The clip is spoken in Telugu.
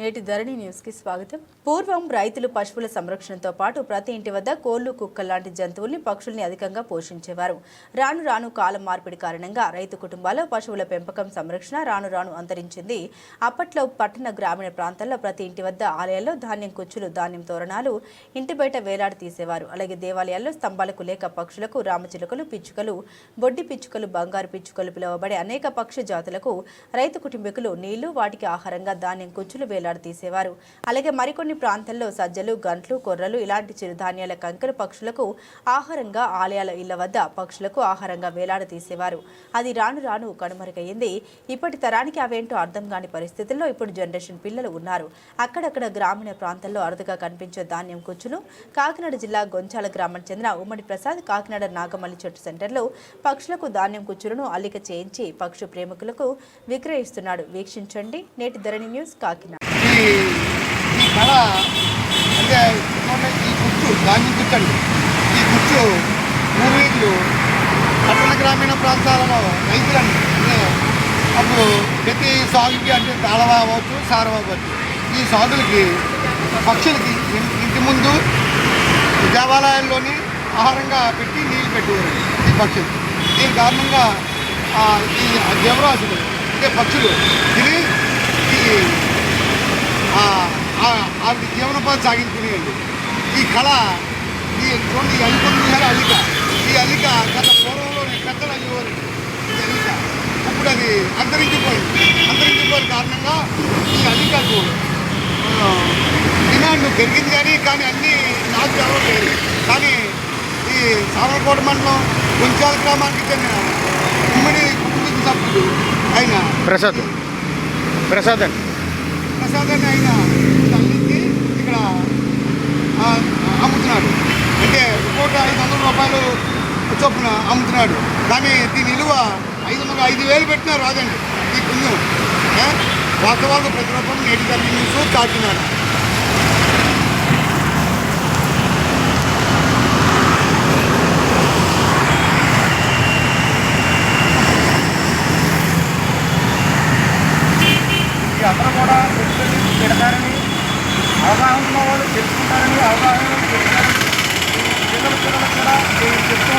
నేటి ధరణి న్యూస్ కి స్వాగతం. పూర్వం రైతులు పశువుల సంరక్షణతో పాటు ప్రతి ఇంటి వద్ద కోళ్లు, కుక్కలు లాంటి జంతువుల్ని, పక్షుల్ని అధికంగా పోషించేవారు. రాను రాను కాలం మార్పిడి కారణంగా రైతు కుటుంబాల్లో పశువుల పెంపకం, సంరక్షణ రాను రాను అంతరించింది. అప్పట్లో పట్టణ, గ్రామీణ ప్రాంతాల్లో ప్రతి ఇంటి వద్ద ఆలయాల్లో ధాన్యం కుచ్చులు, ధాన్యం తోరణాలు ఇంటి బయట వేలాడి తీసేవారు. అలాగే దేవాలయాల్లో స్తంభాలకు లేక పక్షులకు రామచిలుకలు, పిచ్చుకలు, బొడ్డి పిచ్చుకలు, బంగారు పిచ్చుకలు పిలువబడే అనేక పక్షి జాతులకు రైతు కుటుంబీకులు నీళ్లు, వాటికి ఆహారంగా ధాన్యం కుచ్చులు తీసేవారు. అలాగే మరికొన్ని ప్రాంతాల్లో సజ్జలు, గంట్లు, కొర్రలు ఇలాంటి చిరుధాన్యాల కంకెలు పక్షులకు ఆహారంగా ఆలయాల ఇళ్ల వద్ద పక్షులకు ఆహారంగా వేలాడ తీసేవారు. అది రాను రాను కనుమరుగయ్యింది. ఇప్పటి తరానికి అవేంటో అర్థం కాని పరిస్థితుల్లో ఇప్పుడు జనరేషన్ పిల్లలు ఉన్నారు. అక్కడక్కడ గ్రామీణ ప్రాంతాల్లో అరుదుగా కనిపించే ధాన్యం కుచ్చులు కాకినాడ జిల్లా గొంచాల గ్రామానికి చెందిన ఉమ్మడి ప్రసాద్ కాకినాడ నాగమల్లి చెట్టు సెంటర్లో పక్షులకు ధాన్యం కుచ్చులను అల్లిక చేయించి పక్షు ప్రేమికులకు విక్రయిస్తున్నాడు. వీక్షించండి నేటి ధరణి న్యూస్ కాకినాడ. ఈ కళ అంటే ఈ కుచ్చు ధాన్యం కుచ్చు అండి. ఈ కుచ్చు పూర్వీకులు పట్టణ గ్రామీణ ప్రాంతాలలో రైతులండి అంటే అప్పుడు ప్రతి సాగుకి అంటే తాళవ అవ్వచ్చు, సారం అవ్వచ్చు. ఈ సాగులకి పక్షులకి ఇంటి ముందు దేవాలయాల్లోని ఆహారంగా పెట్టి నీళ్ళు పెట్టేవారు ఈ పక్షులు. దీని కారణంగా ఈ దేవరాజులు అంటే పక్షులు తిని ఆవిడ జీవనోపాధి సాగించుకునేయండి. ఈ కళ ఈ అల్లిక అల్లిక ఈ అల్లిక గత పూర్వంలోని పెద్దలు అయ్యేవారు. ఈ అల్లిక ఇప్పుడు అది అంతరించిపోయిన కారణంగా ఈ అల్లికకు డిమాండ్ పెరిగింది. కానీ అన్నీ నాకు తెలవలేదు. కానీ ఈ సామర్లకోట మండలం గొంచాల గ్రామానికి చెందిన ఉమ్మడి కుటుంబ సభ్యుడు ఆయన ప్రసాద్ అని ఆయన తల్లికి ఇక్కడ అమ్ముతున్నాడు. అంటే ఒక్కొక్క 500 రూపాయలు చొప్పున అమ్ముతున్నాడు. కానీ దీని విలువ 5,000 పెట్టినా రాదండి ఈ పుణ్యం. వాస్తవాలు ప్రతిరూపం నేటి ధరణి న్యూస్ కాకినాడ. అందరూ కూడా పెడతారని అవగాహన ఉన్న వాళ్ళు తెలుసుకుంటారని అవగాహన పిల్లలు కూడా చెప్తూ